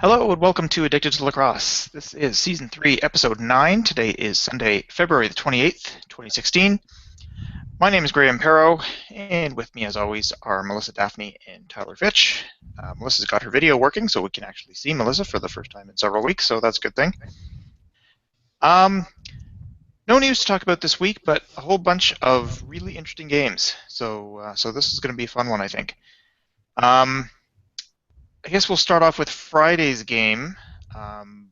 Hello and welcome to Addicted to Lacrosse. This is Season 3, Episode 9. Today is Sunday, February the 28th, 2016. My name is Graham Perro, and with me as always are Melissa Daphne and Tyler Fitch. Melissa's got her video working, so we can actually see Melissa for the first time in several weeks, so that's a good thing. Um, no news to talk about this week, but a whole bunch of really interesting games. So this is going to be a fun one, I think. I guess we'll start off with Friday's game.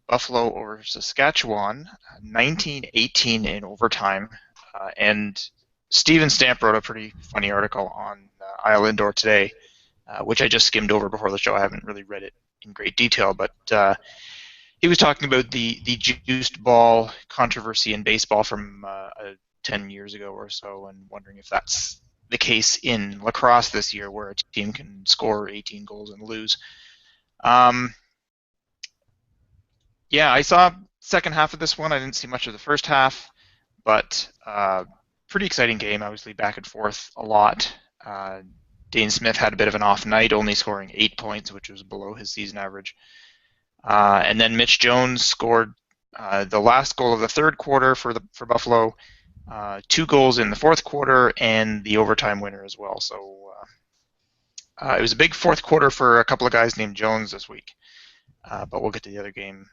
Buffalo over Saskatchewan, 19-18 in overtime. And Steven Stamp wrote a pretty funny article on Isle Indoor today, which I just skimmed over before the show. I haven't really read it in great detail, but he was talking about the juiced ball controversy in baseball from 10 years ago or so, and wondering if that's the case in lacrosse this year, where a team can score 18 goals and lose. Yeah, I saw second half of this one. I didn't see much of the first half, but pretty exciting game. Obviously, back and forth a lot. Dane Smith had a bit of an off night, only scoring 8 points, which was below his season average. And then Mitch Jones scored the last goal of the third quarter for Buffalo, 2 goals in the fourth quarter, and the overtime winner as well. So it was a big fourth quarter for a couple of guys named Jones this week. But we'll get to the other game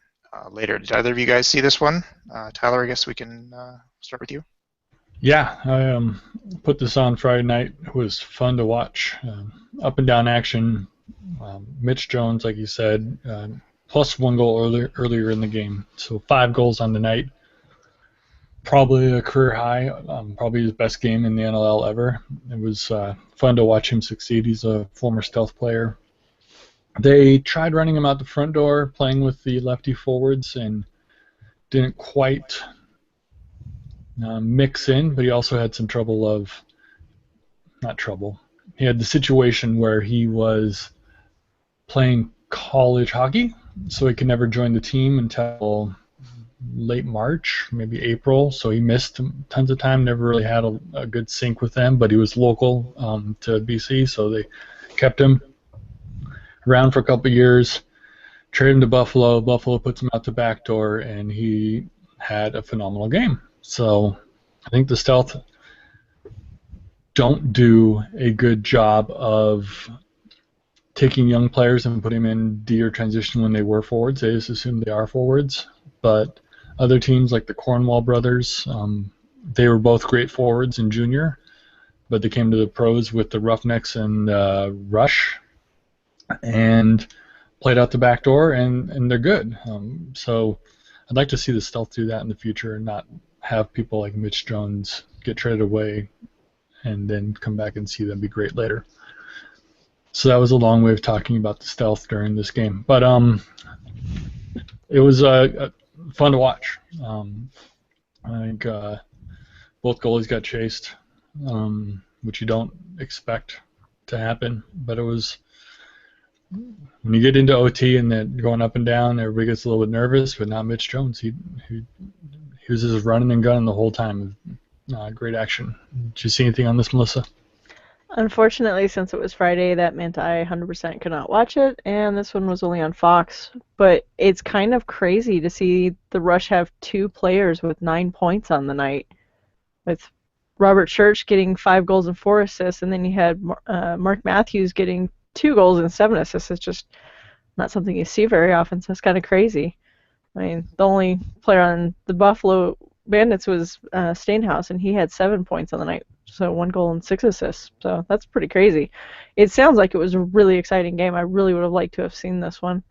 later. Did either of you guys see this one? Tyler, I guess we can start with you. Yeah, I put this on Friday night. It was fun to watch. Up and down action. Mitch Jones, like you said, plus 1 goal earlier in the game. So 5 goals on the night. Probably a career high. Probably his best game in the NLL ever. It was fun to watch him succeed. He's a former Stealth player. They tried running him out the front door, playing with the lefty forwards, and didn't quite mix in, but he also had some trouble not trouble. He had the situation where he was playing college hockey, so he could never join the team until late March, maybe April, so he missed tons of time, never really had a good sync with them, but he was local to BC, so they kept him around for a couple of years, traded him to Buffalo. Buffalo puts him out the back door, and he had a phenomenal game. So I think the Stealth don't do a good job of taking young players and putting them in D or transition when they were forwards. They just assume they are forwards. But other teams like the Cornwall brothers, they were both great forwards in junior, but they came to the pros with the Roughnecks and Rush and played out the back door, and they're good. So I'd like to see the Stealth do that in the future and not have people like Mitch Jones get traded away and then come back and see them be great later. So that was a long way of talking about the Stealth during this game. But it was fun to watch. I think both goalies got chased, which you don't expect to happen. But it was, when you get into OT and then going up and down, everybody gets a little bit nervous, but not Mitch Jones. He was just running and gunning the whole time. Great action. Did you see anything on this, Melissa? Unfortunately, since it was Friday, that meant I 100% could not watch it, and this one was only on Fox. But it's kind of crazy to see the Rush have 2 players with 9 points on the night, with Robert Church getting 5 goals and 4 assists, and then you had Mark Matthews getting 2 goals and 7 assists. It's just not something you see very often, so it's kind of crazy. I mean, the only player on the Buffalo Bandits was Stainhouse, and he had 7 points on the night, so 1 goal and 6 assists. So that's pretty crazy. It sounds like it was a really exciting game. I really would have liked to have seen this one,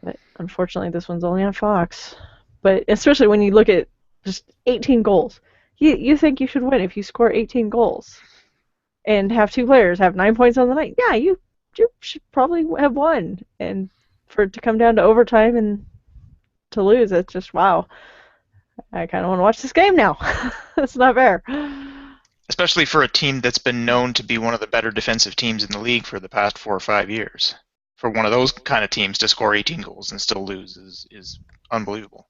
but unfortunately this one's only on Fox. But especially when you look at just 18 goals, you think you should win if you score 18 goals and have 2 players have 9 points on the night. Yeah, you should probably have won. And for it to come down to overtime and to lose, it's just, wow. I kind of want to watch this game now. It's not fair. Especially for a team that's been known to be one of the better defensive teams in the league for the past 4 or 5 years. For one of those kind of teams to score 18 goals and still lose is unbelievable.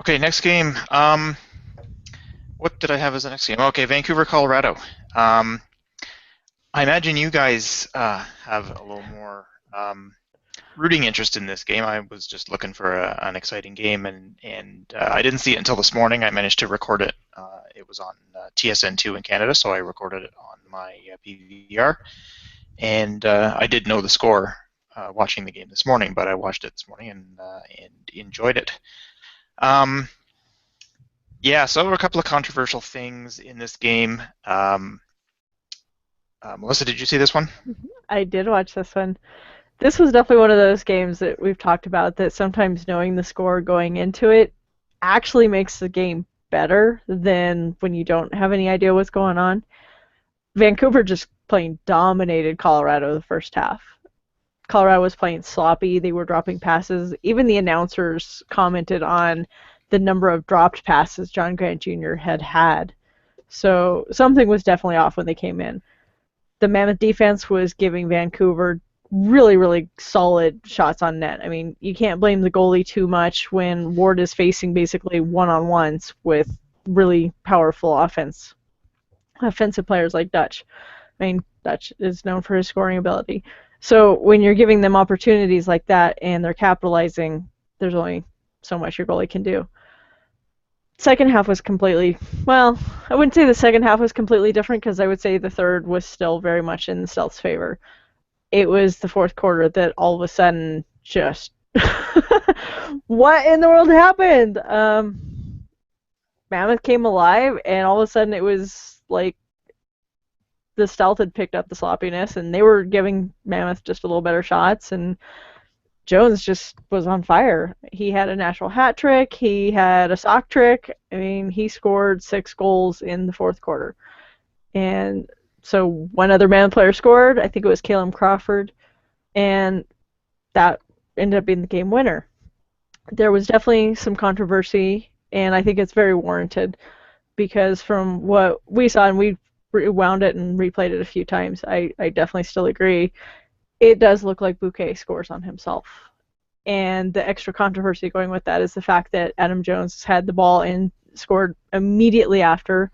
Okay, next game. What did I have as the next game? Okay, Vancouver, Colorado. I imagine you guys have a little more rooting interest in this game. I was just looking for an exciting game, and I didn't see it until this morning. I managed to record it. It was on TSN2 in Canada, so I recorded it on my PVR, and I did know the score watching the game this morning, but I watched it this morning and enjoyed it. Um, yeah, so a couple of controversial things in this game. Melissa, did you see this one? I did watch this one. This was definitely one of those games that we've talked about that sometimes knowing the score going into it actually makes the game better than when you don't have any idea what's going on. Vancouver just plain dominated Colorado the first half. Colorado was playing sloppy. They were dropping passes. Even the announcers commented on the number of dropped passes John Grant Jr. had. So something was definitely off when they came in. The Mammoth defense was giving Vancouver really, really solid shots on net. I mean, you can't blame the goalie too much when Ward is facing basically one-on-ones with really powerful offensive players like Dutch. I mean, Dutch is known for his scoring ability. So when you're giving them opportunities like that and they're capitalizing, there's only so much your goalie can do. Second half was completely, well, I wouldn't say the second half was completely different because I would say the third was still very much in the Stealth's favor. It was the fourth quarter that all of a sudden just what in the world happened? Mammoth came alive and all of a sudden it was like the Stealth had picked up the sloppiness and they were giving Mammoth just a little better shots, and Jones just was on fire. He had a natural hat trick. He had a sock trick. I mean, he scored 6 goals in the fourth quarter. And so one other Mammoth player scored. I think it was Caleb Crawford. And that ended up being the game winner. There was definitely some controversy, and I think it's very warranted because from what we saw, and we rewound it and replayed it a few times, I definitely still agree. It does look like Bouquet scores on himself. And the extra controversy going with that is the fact that Adam Jones had the ball and scored immediately after,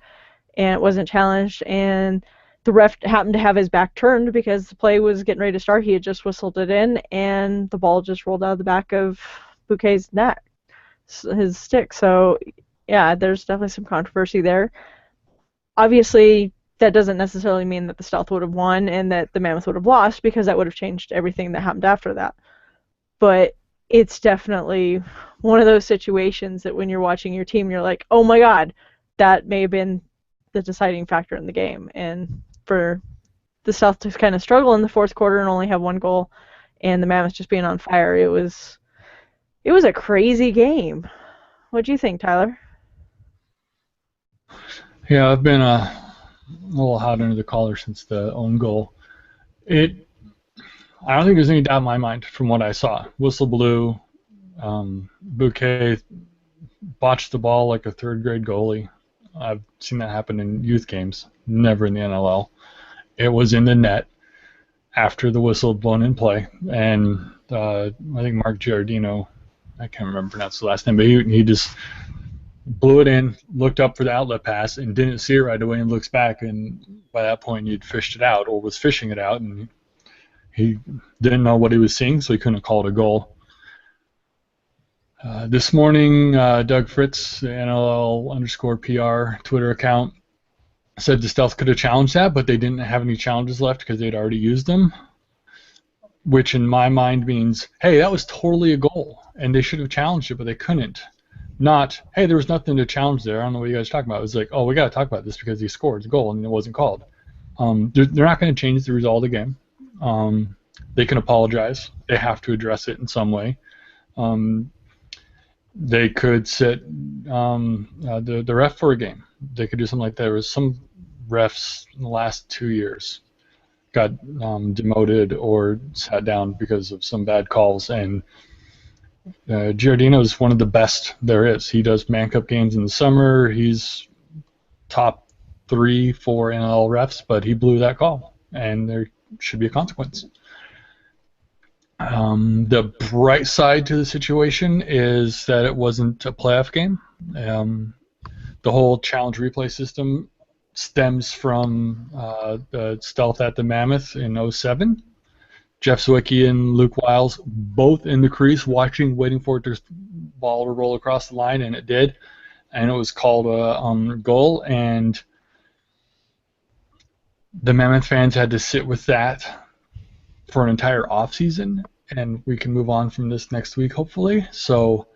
and it wasn't challenged. And the ref happened to have his back turned because the play was getting ready to start. He had just whistled it in, and the ball just rolled out of the back of Bouquet's net, his stick. So, yeah, there's definitely some controversy there. Obviously, that doesn't necessarily mean that the Stealth would have won and that the Mammoth would have lost, because that would have changed everything that happened after that. But it's definitely one of those situations that when you're watching your team, you're like, oh my God, that may have been the deciding factor in the game. And for the Stealth to kind of struggle in the fourth quarter and only have 1 goal, and the Mammoth just being on fire, it was a crazy game. What do you think, Tyler? Yeah, I've been a little hot under the collar since the own goal. I don't think there's any doubt in my mind from what I saw. Whistle blew. Bouquet botched the ball like a third-grade goalie. I've seen that happen in youth games, never in the NLL. It was in the net after the whistle had blown in play, and I think Mark Giardino, I can't remember pronounce the last name, but he just blew it in, looked up for the outlet pass, and didn't see it right away, and looks back, and by that point he'd fished it out or was fishing it out, and he didn't know what he was seeing, so he couldn't call it a goal. This morning, Doug Fritz, the NLL_PR Twitter account, said the Stealth could have challenged that, but they didn't have any challenges left because they'd already used them, which in my mind means, hey, that was totally a goal, and they should have challenged it, but they couldn't. Not, hey, there was nothing to challenge there. I don't know what you guys are talking about. It was like, oh, we got to talk about this because he scored a goal and it wasn't called. They're not going to change the result of the game. They can apologize. They have to address it in some way. They could sit the ref for a game. They could do something like that. There was some refs in the last 2 years got demoted or sat down because of some bad calls, and Giardino is one of the best there is. He does Man Cup games in the summer. He's top 3, 4 NL refs, but he blew that call, and there should be a consequence. The bright side to the situation is that it wasn't a playoff game. The whole challenge replay system stems from the stealth at the Mammoth in '07. Jeff Zwicky and Luke Wiles both in the crease, watching, waiting for the ball to roll across the line, and it did. And it was called a goal, and the Mammoth fans had to sit with that for an entire offseason, and we can move on from this next week, hopefully. So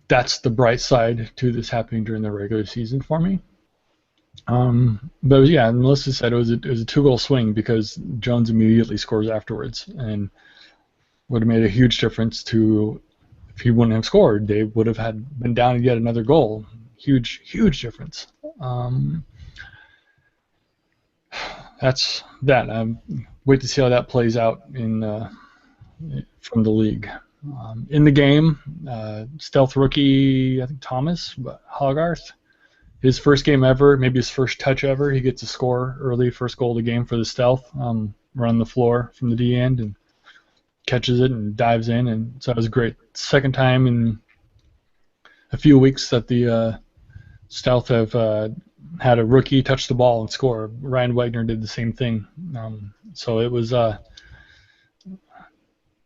that's the bright side to this happening during the regular season for me. But yeah, Melissa said it was a 2-goal swing because Jones immediately scores afterwards, and would have made a huge difference to if he wouldn't have scored. They would have been down yet another goal. Huge difference. That's that. Wait to see how that plays out from the league. In the game, stealth rookie, I think Thomas Hogarth, his first game ever, maybe his first touch ever. He gets a score early, first goal of the game for the stealth, run the floor from the D end and catches it and dives in, and so it was great. Second time in a few weeks that the stealth have had a rookie touch the ball and score. Ryan Wagner did the same thing. So it was they're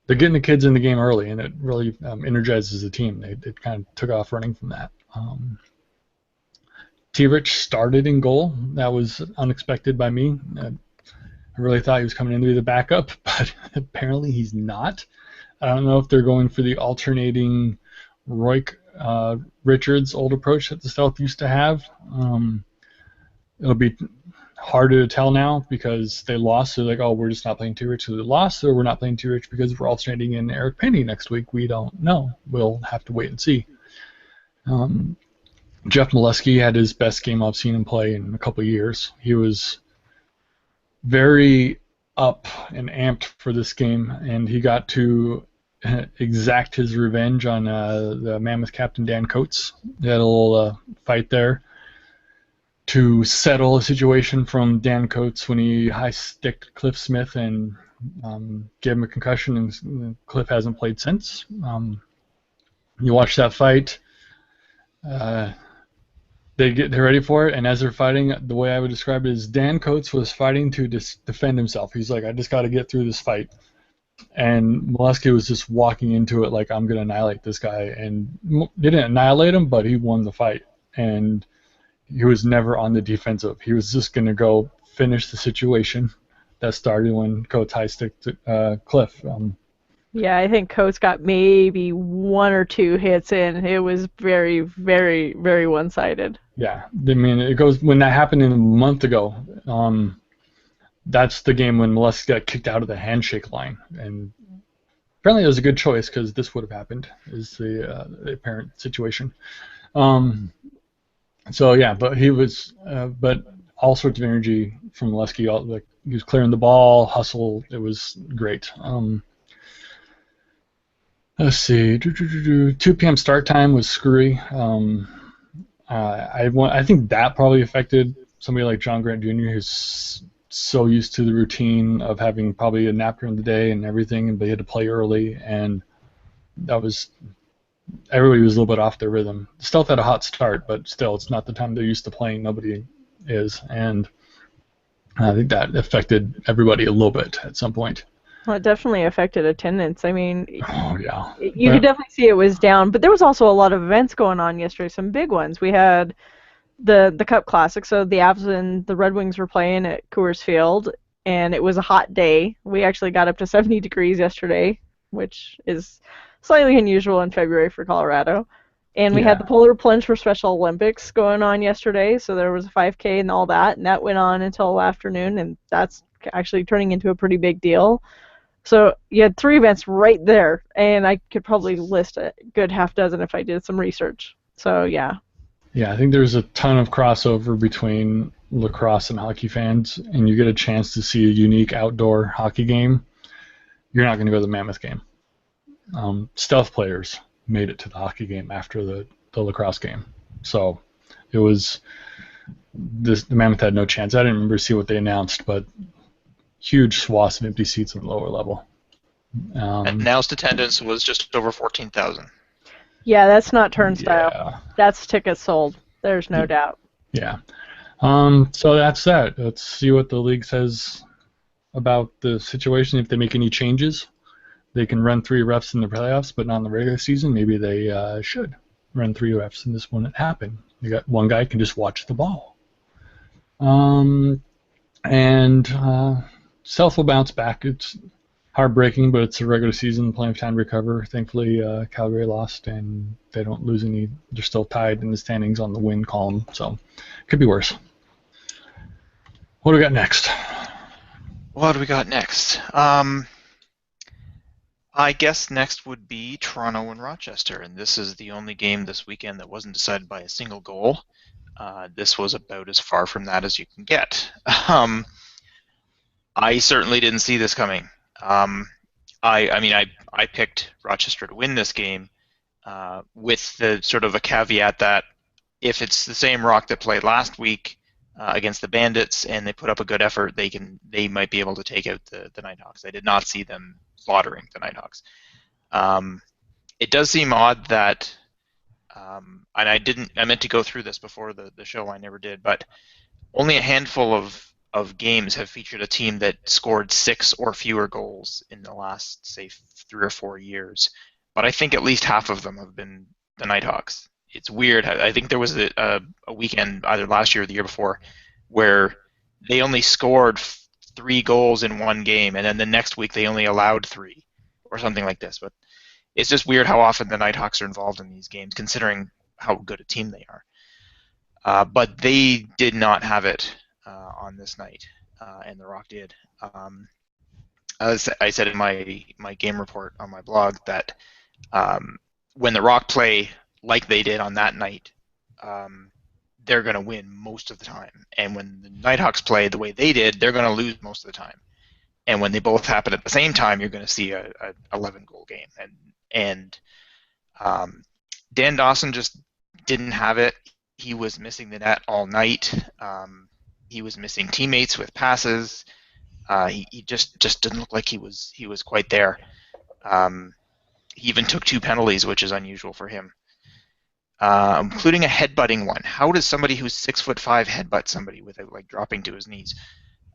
getting the kids in the game early, and it really energizes the team. They kind of took off running from that. T-Rich started in goal. That was unexpected by me. I really thought he was coming in to be the backup, but apparently he's not. I don't know if they're going for the alternating Royk Richards old approach that the Stealth used to have. It'll be harder to tell now because they lost. So like, oh, we're just not playing T-Rich because they lost, or we're not playing T-Rich because we're alternating in Eric Penny next week. We don't know. We'll have to wait and see. Jeff Molesky had his best game I've seen him play in a couple of years. He was very up and amped for this game, and he got to exact his revenge on the Mammoth captain Dan Coates. They had a little fight there to settle a situation from Dan Coates when he high-sticked Cliff Smith and gave him a concussion, and Cliff hasn't played since. You watch that fight. They're ready for it, and as they're fighting, the way I would describe it is Dan Coates was fighting to defend himself. He's like, I just got to get through this fight. And Molesky was just walking into it like, I'm going to annihilate this guy. And he didn't annihilate him, but he won the fight. And he was never on the defensive. He was just going to go finish the situation that started when Coates high-sticked Cliff. Yeah, I think Coates got maybe 1 or 2 hits in. It was very, very, very one-sided. Yeah, I mean, it goes when that happened a month ago. That's the game when Molesky got kicked out of the handshake line, and apparently it was a good choice because this would have happened. Is the apparent situation. So yeah, but he was, but all sorts of energy from Molesky. Like he was clearing the ball, hustle. It was great. Let's see. 2 p.m. start time was screwy. I think that probably affected somebody like John Grant Jr., who's so used to the routine of having probably a nap during the day and everything, but he had to play early, and that was everybody was a little bit off their rhythm. Stealth had a hot start, but still, it's not the time they're used to playing. Nobody is, and I think that affected everybody a little bit at some point. Well, it definitely affected attendance. I mean, oh yeah, you could definitely see it was down, but there was also a lot of events going on yesterday, some big ones. We had the Cup Classic, so the Avs and the Red Wings were playing at Coors Field, and it was a hot day. We actually got up to 70 degrees yesterday, which is slightly unusual in February for Colorado. And we had the Polar Plunge for Special Olympics going on yesterday, so there was a 5K and all that, and that went on until afternoon, and that's actually turning into a pretty big deal. So you had 3 events right there, and I could probably list a good half dozen if I did some research. So yeah. Yeah, I think there's a ton of crossover between lacrosse and hockey fans, and you get a chance to see a unique outdoor hockey game. You're not going to go to the Mammoth game. Stealth players made it to the hockey game after the lacrosse game. So it was the Mammoth had no chance. I didn't remember see what they announced, but huge swaths of empty seats in the lower level. Announced attendance was just over 14,000. Yeah, that's not turnstile. Yeah. That's tickets sold. There's no doubt. Yeah. So that's that. Let's see what the league says about the situation. If they make any changes, they can run 3 refs in the playoffs, but not in the regular season. Maybe they should run 3 refs in this when it happened. You got one guy can just watch the ball. And South will bounce back. It's heartbreaking, but it's a regular season, plenty of time to recover. Thankfully, Calgary lost, and they don't lose any. They're still tied in the standings on the win column, so it could be worse. What do we got next? What do we got next? I guess next would be Toronto and Rochester, and this is the only game this weekend that wasn't decided by a single goal. This was about as far from that as you can get. I certainly didn't see this coming. I picked Rochester to win this game with the sort of a caveat that if it's the same Rock that played last week against the Bandits and they put up a good effort, they might be able to take out the Nighthawks. I did not see them slaughtering the Nighthawks. It does seem odd that, and I meant to go through this before the show, I never did, but only a handful of games have featured a team that scored 6 or fewer goals in the last, say, 3 or 4 years. But I think at least half of them have been the Nighthawks. It's weird. I think there was a weekend, either last year or the year before, where they only scored 3 goals in one game, and then the next week they only allowed 3, or something like this. But it's just weird how often the Nighthawks are involved in these games, considering how good a team they are. But they did not have it on this night, and the Rock did. As I said in my game report on my blog, that when the Rock play like they did on that night, they're going to win most of the time. And when the Nighthawks play the way they did, they're going to lose most of the time. And when they both happen at the same time, you're going to see a 11-goal game. And Dan Dawson just didn't have it. He was missing the net all night. He was missing teammates with passes. He just didn't look like he was quite there. He even took 2 penalties, which is unusual for him, including a headbutting one. How does somebody who's 6'5" headbutt somebody without dropping to his knees?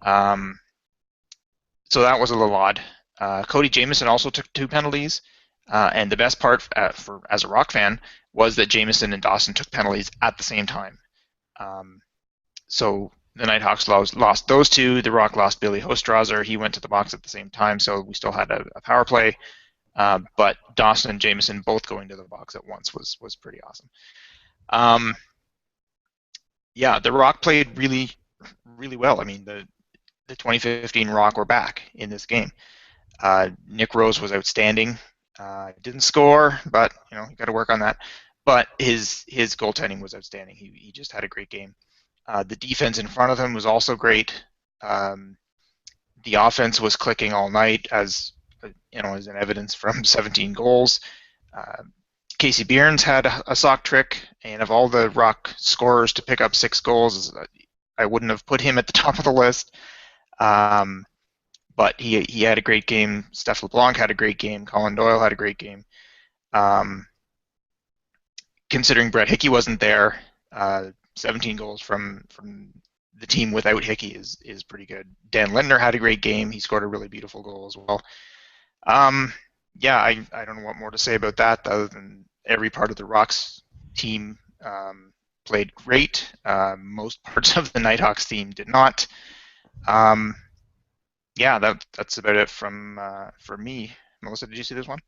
So that was a little odd. Cody Jamieson also took 2 penalties, and the best part as a Rock fan was that Jamieson and Dawson took penalties at the same time. So the Nighthawks lost those 2. The Rock lost Billy Hostrauser. He went to the box at the same time, so we still had a power play. But Dawson and Jamieson both going to the box at once was pretty awesome. The Rock played really, really well. I mean, the 2015 Rock were back in this game. Nick Rose was outstanding. Didn't score, but you got to work on that. But his goaltending was outstanding. He just had a great game. The defense in front of him was also great. The offense was clicking all night, as an evidence from 17 goals. Casey Byrnes had a sock trick, and of all the Rock scorers to pick up 6 goals, I wouldn't have put him at the top of the list. But he had a great game. Steph LeBlanc had a great game. Colin Doyle had a great game. Considering Brett Hickey wasn't there, 17 goals from the team without Hickey is pretty good. Dan Lindner had a great game. He scored a really beautiful goal as well. I don't know what more to say about that other than every part of the Rocks team played great. Most parts of the Nighthawks team did not. That's about it from me. Melissa, did you see this one?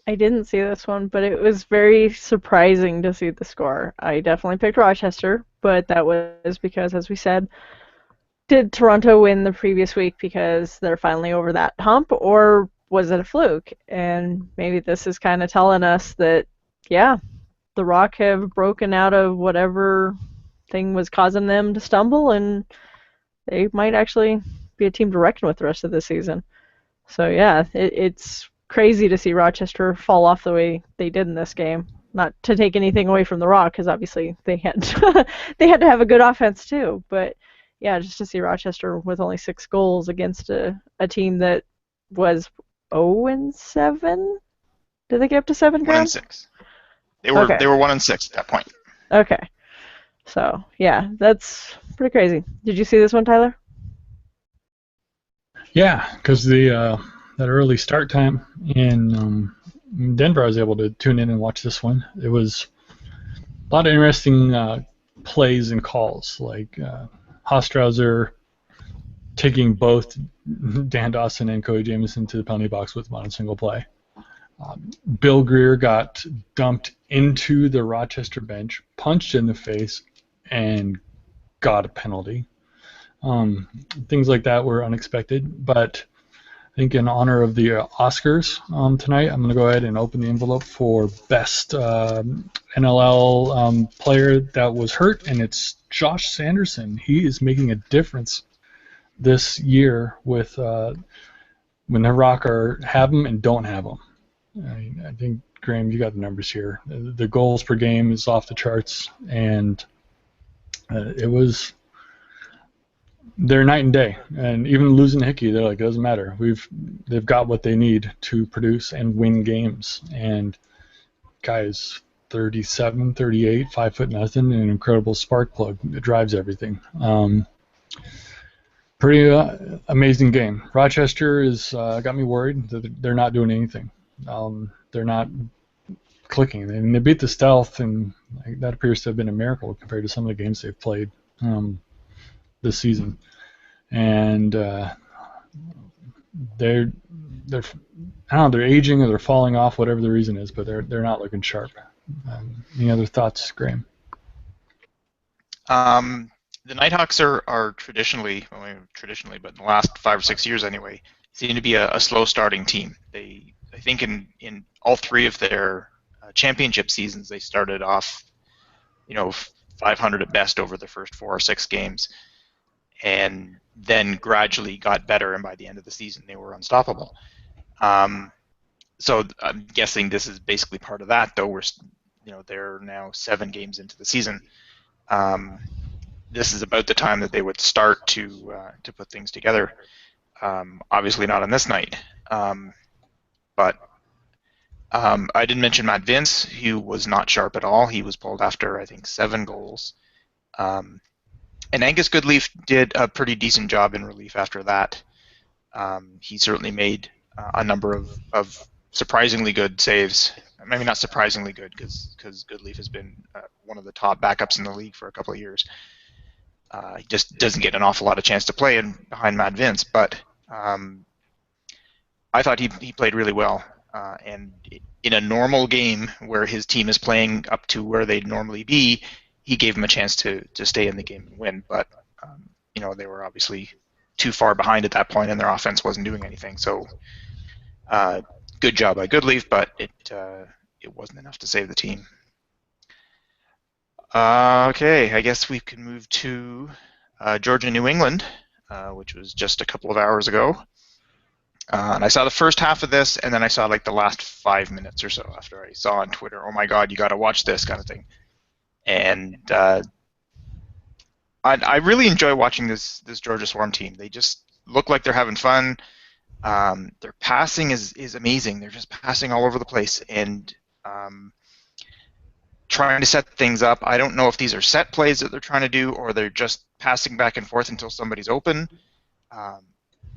I didn't see this one, but it was very surprising to see the score. I definitely picked Rochester, but that was because, as we said, did Toronto win the previous week because they're finally over that hump, or was it a fluke? And maybe this is kind of telling us that, the Rock have broken out of whatever thing was causing them to stumble, and they might actually be a team to reckon with the rest of the season. So it's crazy to see Rochester fall off the way they did in this game. Not to take anything away from the Rock, because obviously they had they had to have a good offense too. But just to see Rochester with only 6 goals against a team that was 0-7. Did they get up to 7? 1-6. They were 1-6 at that point. Okay. So that's Pretty crazy. Did you see this one, Tyler? Yeah, because the that early start time in Denver, I was able to tune in and watch this one. It was a lot of interesting plays and calls, like Hostrauser taking both Dan Dawson and Cody Jamieson to the penalty box with one single play. Bill Greer got dumped into the Rochester bench, punched in the face, and got a penalty. Things like that were unexpected, but I think in honor of the Oscars tonight, I'm going to go ahead and open the envelope for best NLL player that was hurt, and it's Josh Sanderson. He is making a difference this year with when the Rock have him and don't have him. I think, Graham, you got the numbers here. The goals per game is off the charts, and they're night and day. And even losing Hickey, they're like, it doesn't matter. They've got what they need to produce and win games. And guys, 37, 38, 5'0", and an incredible spark plug that drives everything. Pretty amazing game. Rochester is got me worried that they're not doing anything. They're not clicking. And they beat the Stealth, and that appears to have been a miracle compared to some of the games they've played this season. And they're I don't know, they're aging or they're falling off, whatever the reason is, but they're not looking sharp. Any other thoughts, Graham? The Nighthawks are traditionally, but in the last 5 or 6 years anyway, seem to be a slow starting team. I think in all three of their championship seasons, they started off, 500 at best over the first 4 or 6 games, and then gradually got better, and by the end of the season, they were unstoppable. So I'm guessing this is basically part of that, though. They're now 7 games into the season. This is about the time that they would start to put things together. Obviously not on this night, but I didn't mention Matt Vince, who was not sharp at all. He was pulled after, I think, 7 goals. And Angus Goodleaf did a pretty decent job in relief after that. He certainly made a number of surprisingly good saves. Maybe not surprisingly good, because Goodleaf has been one of the top backups in the league for a couple of years. He just doesn't get an awful lot of chance to play behind Matt Vince, but I thought he played really well. And in a normal game where his team is playing up to where they'd normally be, he gave him a chance to stay in the game and win. But they were obviously too far behind at that point, and their offense wasn't doing anything. So good job by Goodleaf, but it wasn't enough to save the team. Okay, I guess we can move to Georgia-New England, which was just a couple of hours ago. And I saw the first half of this, and then I saw the last 5 minutes or so after I saw on Twitter, oh my God, you got to watch this kind of thing. And I really enjoy watching this Georgia Swarm team. They just look like they're having fun. Their passing is amazing. They're just passing all over the place and trying to set things up. I don't know if these are set plays that they're trying to do or they're just passing back and forth until somebody's open.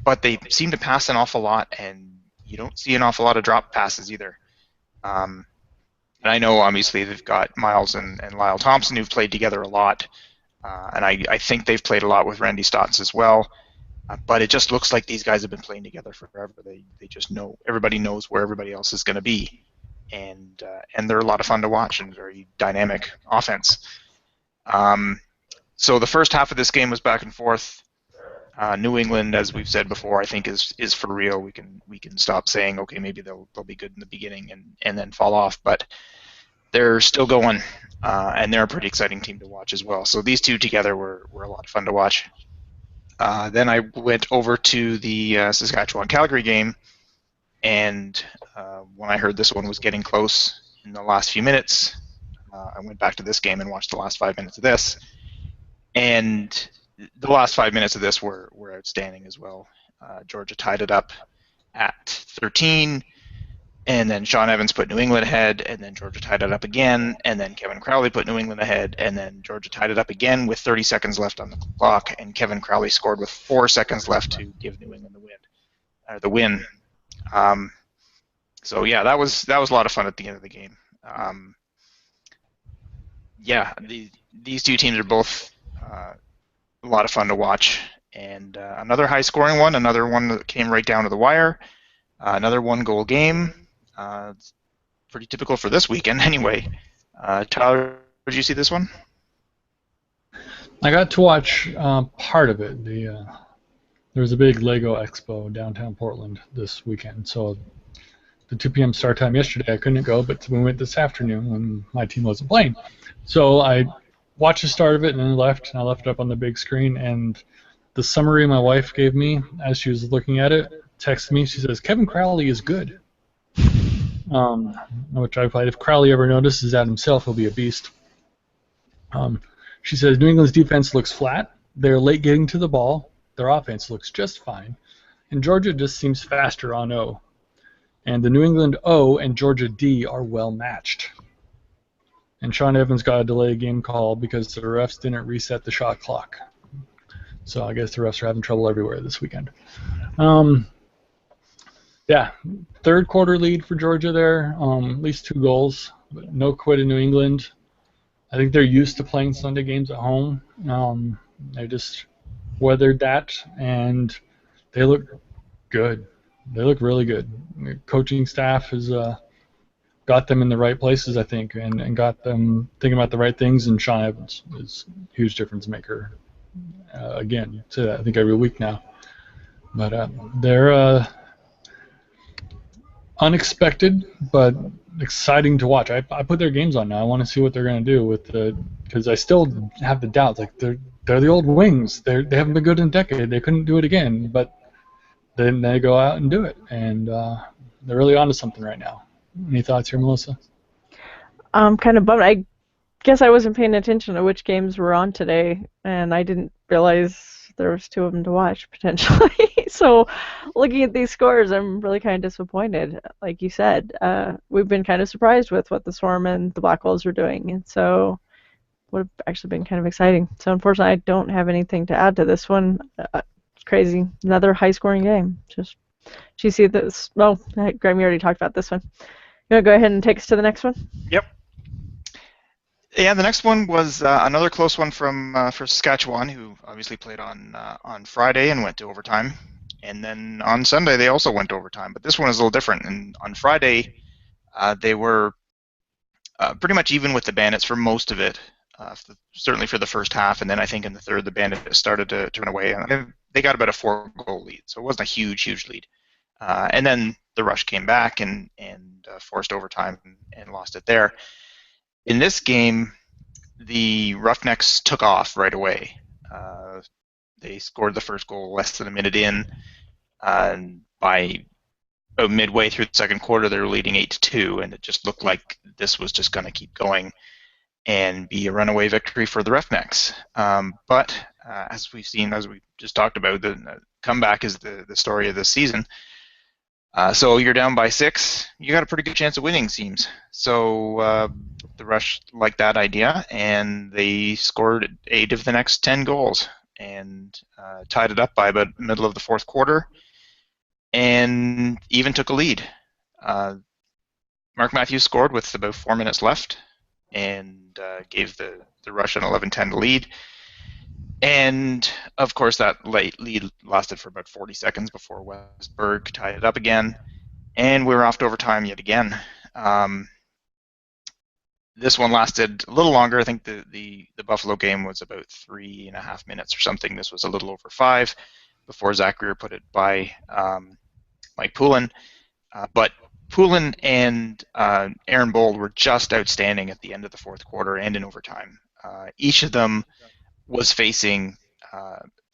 But they seem to pass an awful lot, and you don't see an awful lot of drop passes either. And I know, obviously, they've got Miles and Lyle Thompson who've played together a lot. And I think they've played a lot with Randy Stotts as well. But it just looks like these guys have been playing together forever. They just know, everybody knows where everybody else is going to be. And they're a lot of fun to watch and very dynamic offense. So the first half of this game was back and forth. New England, as we've said before, I think is for real. We can stop saying, okay, maybe they'll be good in the beginning and then fall off, but they're still going, and they're a pretty exciting team to watch as well. So these two together were a lot of fun to watch. Then I went over to the Saskatchewan-Calgary game, and when I heard this one was getting close in the last few minutes, I went back to this game and watched the last 5 minutes of this. And the last 5 minutes of this were outstanding as well. Georgia tied it up at 13. and then Sean Evans put New England ahead, and then Georgia tied it up again, and then Kevin Crowley put New England ahead, and then Georgia tied it up again with 30 seconds left on the clock, and Kevin Crowley scored with 4 seconds left to give New England the win. Um, so yeah, that was a lot of fun at the end of the game. Yeah, these two teams are both a lot of fun to watch, and another high-scoring one, another one that came right down to the wire, another one-goal game. It's pretty typical for this weekend, anyway. Tyler, did you see this one? I got to watch part of it. There was a big Lego Expo downtown Portland this weekend, so the 2 p.m. start time yesterday I couldn't go, but we went this afternoon when my team wasn't playing. So I watched the start of it and then left, and I left it up on the big screen, and the summary my wife gave me as she was looking at it texted me. She says, Kevin Crowley is good. Which I replied, if Crowley ever notices that himself, he'll be a beast. She says, New England's defense looks flat. They're late getting to the ball. Their offense looks just fine. And Georgia just seems faster on O. And the New England O and Georgia D are well matched. And Sean Evans got a delay game call because the refs didn't reset the shot clock. So I guess the refs are having trouble everywhere this weekend. Yeah, third quarter lead for Georgia there, at least 2 goals, but no quit in New England. I think they're used to playing Sunday games at home. They just weathered that, and they look good. They look really good. The coaching staff has got them in the right places, I think, and got them thinking about the right things, and Sean Evans is a huge difference maker. Again, say that I think every week now. But they're unexpected, but exciting to watch. I put their games on now. I want to see what they're going to do with because I still have the doubts. Like they're the old Wings. They haven't been good in a decade. They couldn't do it again, but then they go out and do it, and they're really onto something right now. Any thoughts here, Melissa? I'm kind of bummed. I guess I wasn't paying attention to which games were on today, and I didn't realize there was 2 of them to watch potentially. So, looking at these scores, I'm really kind of disappointed. Like you said, we've been kind of surprised with what the Swarm and the Black Wolves are doing, and so would have actually been kind of exciting. So, unfortunately, I don't have anything to add to this one. It's crazy. Another high-scoring game. Just, do you see this? Well, Graham, you already talked about this one. You want to go ahead and take us to the next one? Yep. Yeah, the next one was another close one for Saskatchewan, who obviously played on Friday and went to overtime, and then on Sunday they also went to overtime. But this one is a little different. And on Friday, they were pretty much even with the Bandits for most of it, certainly for the first half, and then I think in the third the Bandits started to turn away, and they got about a 4-goal lead, so it wasn't a huge lead. And then the Rush came back and forced overtime and lost it there. In this game, the Roughnecks took off right away. They scored the first goal less than a minute in, and by about midway through the second quarter, they were leading 8-2, and it just looked like this was just going to keep going and be a runaway victory for the Roughnecks. But as we've seen, as we just talked about, the comeback is the story of this season. So you're down by 6, you got a pretty good chance of winning, seems. So the Rush liked that idea, and they scored 8 of the next 10 goals and tied it up by about the middle of the fourth quarter and even took a lead. Mark Matthews scored with about 4 minutes left and gave the Rush an 11-10 lead. And, of course, that lead lasted for about 40 seconds before Westberg tied it up again. And we were off to overtime yet again. This one lasted a little longer. I think the Buffalo game was about 3.5 minutes or something. This was a little over 5 before Zach Greer put it by Mike Poulin. But Poulin and Aaron Bold were just outstanding at the end of the fourth quarter and in overtime. Each of them was facing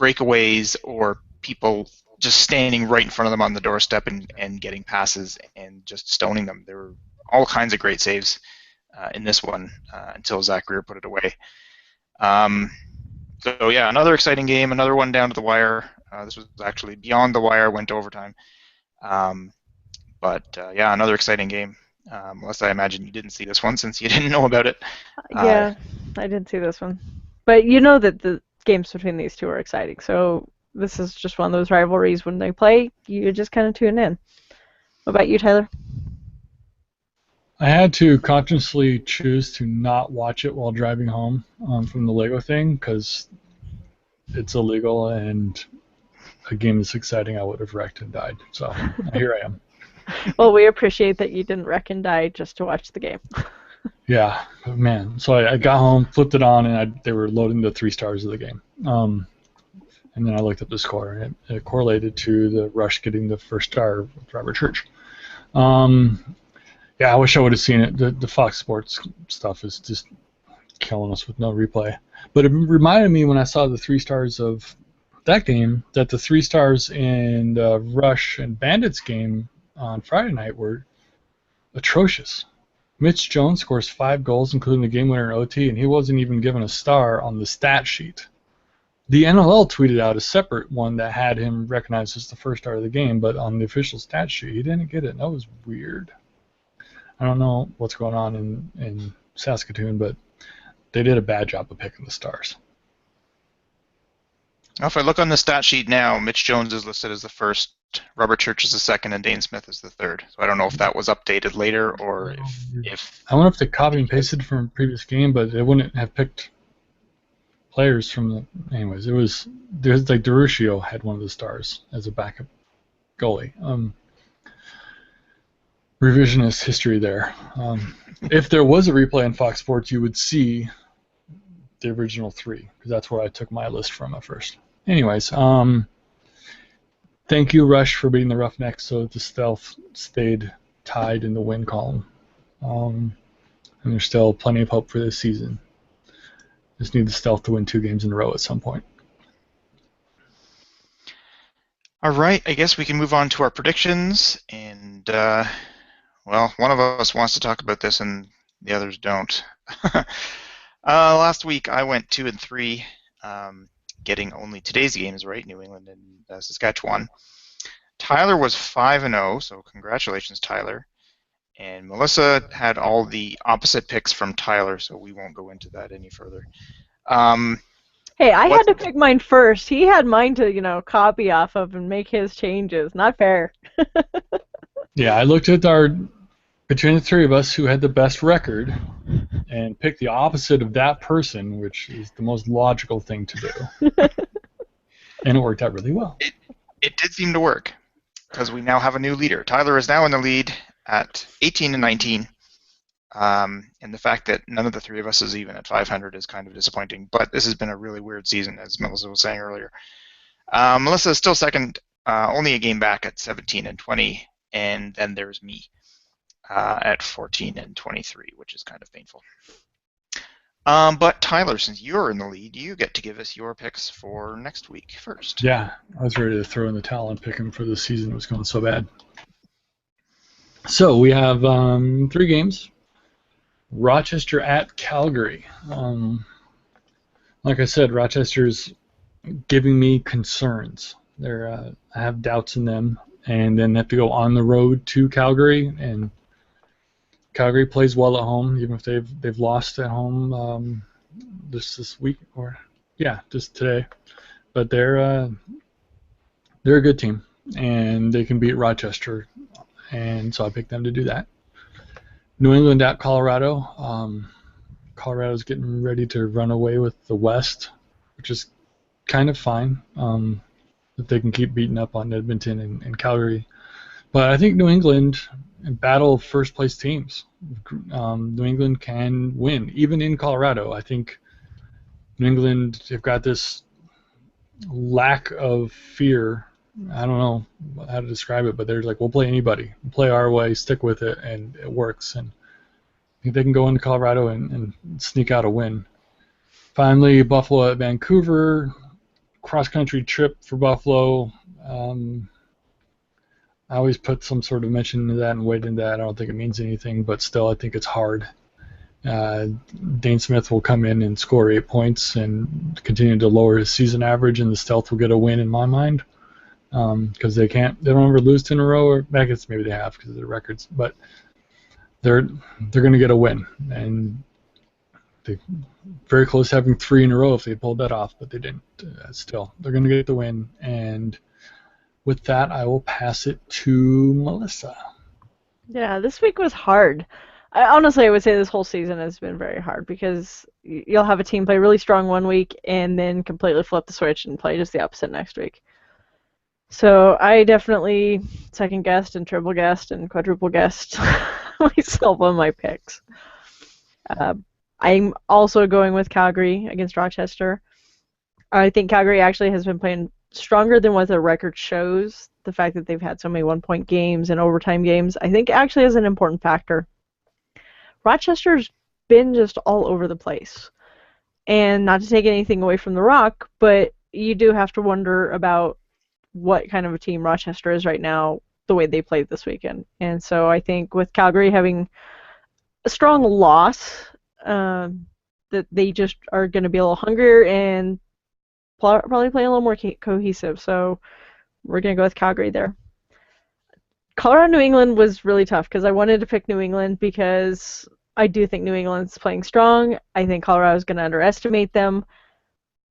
breakaways or people just standing right in front of them on the doorstep and getting passes and just stoning them. There were all kinds of great saves in this one until Zach Greer put it away. So yeah, another exciting game, another one down to the wire. This was actually beyond the wire, went to overtime. But yeah, another exciting game. Melissa, I imagine you didn't see this one since you didn't know about it. Uh, Yeah, I didn't see this one. But you know that the games between these two are exciting. So this is just one of those rivalries when they play, you just kind of tune in. What about you, Tyler? I had to consciously choose to not watch it while driving home from the Lego thing because it's illegal, and a game this exciting I would have wrecked and died. So here I am. Well, we appreciate that you didn't wreck and die just to watch the game. Yeah, man. So I got home, flipped it on, and they were loading the 3 stars of the game. And then I looked up the score, and it correlated to the Rush getting the first star with Robert Church. Yeah, I wish I would have seen it. The Fox Sports stuff is just killing us with no replay. But it reminded me when I saw the 3 stars of that game that the 3 stars in the Rush and Bandits game on Friday night were atrocious. Mitch Jones scores 5 goals, including the game winner in OT, and he wasn't even given a star on the stat sheet. The NLL tweeted out a separate one that had him recognized as the first star of the game, but on the official stat sheet, he didn't get it. That was weird. I don't know what's going on in Saskatoon, but they did a bad job of picking the stars. if I look on the stat sheet now, Mitch Jones is listed as the first, Robert Church is the second, and Dane Smith is the third. So I don't know if that was updated later or if I wonder if they copied and pasted from a previous game, but they wouldn't have picked players from the. Anyways, there's like Deruscio had one of the stars as a backup goalie. Revisionist history there. If there was a replay on Fox Sports, you would see the original 3 because that's where I took my list from at first. Anyways, thank you, Rush, for beating the Roughnecks so that the Stealth stayed tied in the win column. And there's still plenty of hope for this season. Just need the Stealth to win 2 games in a row at some point. All right, I guess we can move on to our predictions. And, well, one of us wants to talk about this and the others don't. Last week I went 2-3, getting only today's games right, New England and Saskatchewan. Tyler was 5-0, so congratulations, Tyler. And Melissa had all the opposite picks from Tyler, so we won't go into that any further. Hey, I had to pick mine first. He had mine to, copy off of and make his changes. Not fair. Yeah, I looked at between the 3 of us who had the best record and picked the opposite of that person, which is the most logical thing to do. And it worked out really well. It did seem to work because we now have a new leader. Tyler is now in the lead at 18-19. And the fact that none of the 3 of us is even at 500 is kind of disappointing. But this has been a really weird season, as Melissa was saying earlier. Melissa is still second, only a game back at 17-20. And then there's me at 14-23, which is kind of painful. But Tyler, since you're in the lead, you get to give us your picks for next week first. Yeah, I was ready to throw in the towel and pick him for the season. It was going so bad. So we have 3 games. Rochester at Calgary. Like I said, Rochester's giving me concerns. I have doubts in them, and then they have to go on the road to Calgary, and Calgary plays well at home, even if they've lost at home this week just today. But they're a good team, and they can beat Rochester, and so I picked them to do that. New England at Colorado. Colorado's getting ready to run away with the West, which is kind of fine if they can keep beating up on Edmonton and Calgary. But I think New England battle first place teams. New England can win, even in Colorado. I think New England have got this lack of fear. I don't know how to describe it, but they're like, we'll play anybody. We'll play our way, stick with it, and it works. And I think they can go into Colorado and sneak out a win. Finally, Buffalo at Vancouver. Cross-country trip for Buffalo. I always put some sort of mention into that and weight into that. I don't think it means anything, but still I think it's hard. Dane Smith will come in and score 8 points and continue to lower his season average, and the Stealth will get a win in my mind. because they don't ever lose 2 in a row, or I guess maybe they have because of their records, but they're going to get a win, and they very close to having 3 in a row if they pulled that off, but they didn't. Still, they're going to get the win, and with that, I will pass it to Melissa. Yeah, this week was hard. Honestly, I would say this whole season has been very hard because you'll have a team play really strong one week and then completely flip the switch and play just the opposite next week. So I definitely second guessed and triple guessed and quadruple guessed myself on my picks. Uh, I'm also going with Calgary against Rochester. I think Calgary actually has been playing stronger than what their record shows. The fact that they've had so many 1-point games and overtime games, I think actually is an important factor. Rochester's been just all over the place. And not to take anything away from the Rock, but you do have to wonder about what kind of a team Rochester is right now, the way they played this weekend. And so I think with Calgary having a strong loss, that they just are going to be a little hungrier and probably play a little more cohesive. So we're going to go with Calgary there. Colorado New England was really tough because I wanted to pick New England because I do think New England's playing strong. I think Colorado's going to underestimate them.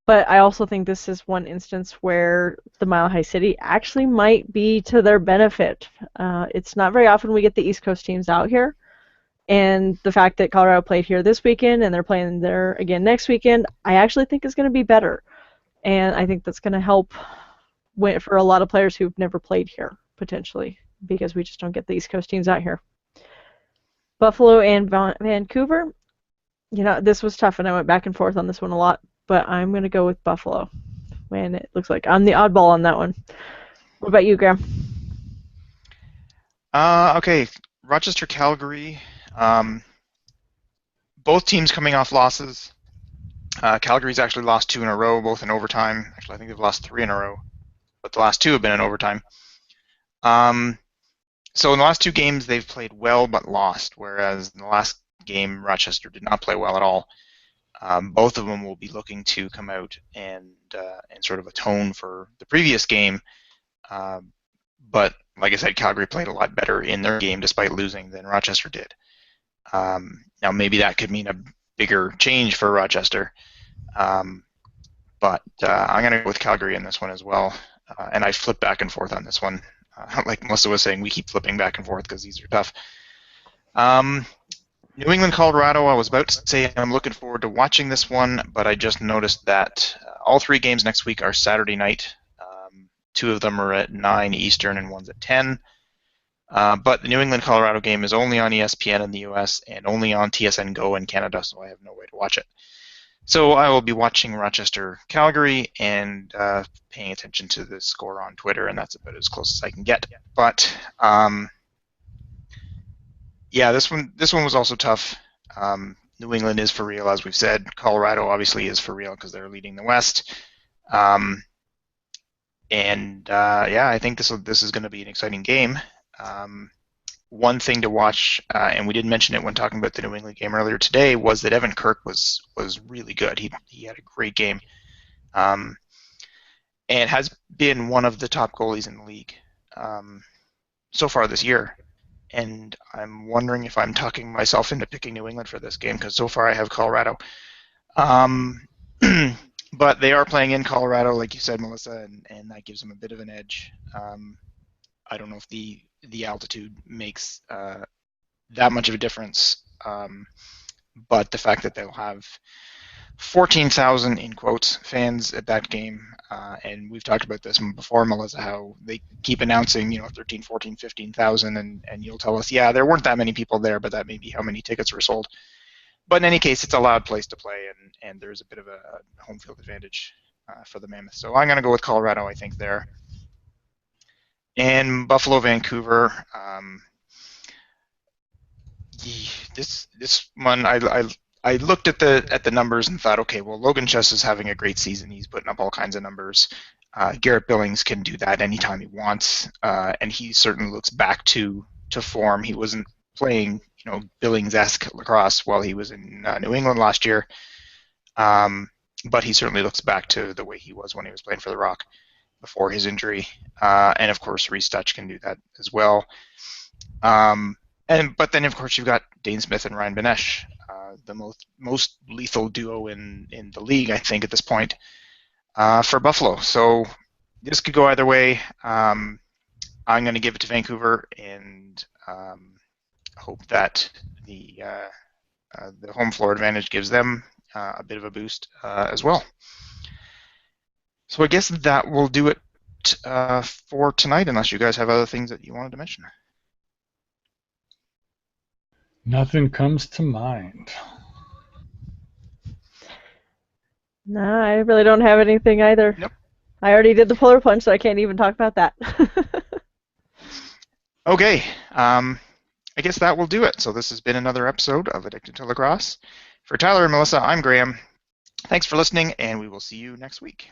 But I also think this is one instance where the Mile High City actually might be to their benefit. It's not very often we get the East Coast teams out here. And the fact that Colorado played here this weekend and they're playing there again next weekend, I actually think is going to be better. And I think that's going to help for a lot of players who've never played here, potentially, because we just don't get the East Coast teams out here. Buffalo and Vancouver, this was tough, and I went back and forth on this one a lot, but I'm going to go with Buffalo. Man, it looks like I'm the oddball on that one. What about you, Graham? Okay, Rochester, Calgary. Both teams coming off losses. Calgary's actually lost 2 in a row, both in overtime. Actually, I think they've lost 3 in a row, but the last 2 have been in overtime. So in the last 2 games, they've played well but lost, whereas in the last game, Rochester did not play well at all. Both of them will be looking to come out and sort of atone for the previous game. But like I said, Calgary played a lot better in their game despite losing than Rochester did. Now maybe that could mean a bigger change for Rochester, but I'm going to go with Calgary in this one as well. And I flip back and forth on this one. Like Melissa was saying, we keep flipping back and forth because these are tough. New England, Colorado, I was about to say I'm looking forward to watching this one, but I just noticed that all 3 games next week are Saturday night. 2 of them are at 9 Eastern and one's at 10. But the New England, Colorado game is only on ESPN in the US and only on TSN Go in Canada, so I have no way to watch it. So I will be watching Rochester, Calgary, and paying attention to the score on Twitter, and that's about as close as I can get. But yeah, this one was also tough. New England is for real, as we've said. Colorado obviously is for real because they're leading the West. Yeah, I think this is going to be an exciting game. One thing to watch, and we did mention it when talking about the New England game earlier today, was that Evan Kirk was really good. He had a great game, and has been one of the top goalies in the league so far this year. And I'm wondering if I'm talking myself into picking New England for this game because so far I have Colorado. But they are playing in Colorado, like you said, Melissa, and that gives them a bit of an edge. I don't know if the altitude makes that much of a difference, but the fact that they'll have 14,000 in quotes fans at that game, and we've talked about this before, Melissa, how they keep announcing 13, 14, 15,000, and you'll tell us, yeah, there weren't that many people there, but that may be how many tickets were sold. But in any case, it's a loud place to play, and there's a bit of a home field advantage for the Mammoth. So I'm going to go with Colorado, I think, there. And Buffalo, Vancouver. This one, I looked at the numbers and thought, okay, well, Logan Chess is having a great season. He's putting up all kinds of numbers. Garrett Billings can do that anytime he wants, and he certainly looks back to form. He wasn't playing, Billings-esque lacrosse while he was in New England last year, but he certainly looks back to the way he was when he was playing for the Rock. before his injury, and of course Reese Dutch can do that as well. But then of course you've got Dane Smith and Ryan Benesh, the most lethal duo in the league, I think, at this point, for Buffalo. So this could go either way. I'm going to give it to Vancouver and hope that the home floor advantage gives them a bit of a boost as well. So I guess that will do it for tonight, unless you guys have other things that you wanted to mention. Nothing comes to mind. No, I really don't have anything either. Nope. I already did the polar plunge, so I can't even talk about that. Okay. I guess that will do it. So this has been another episode of Addicted to Lacrosse. For Tyler and Melissa, I'm Graham. Thanks for listening, and we will see you next week.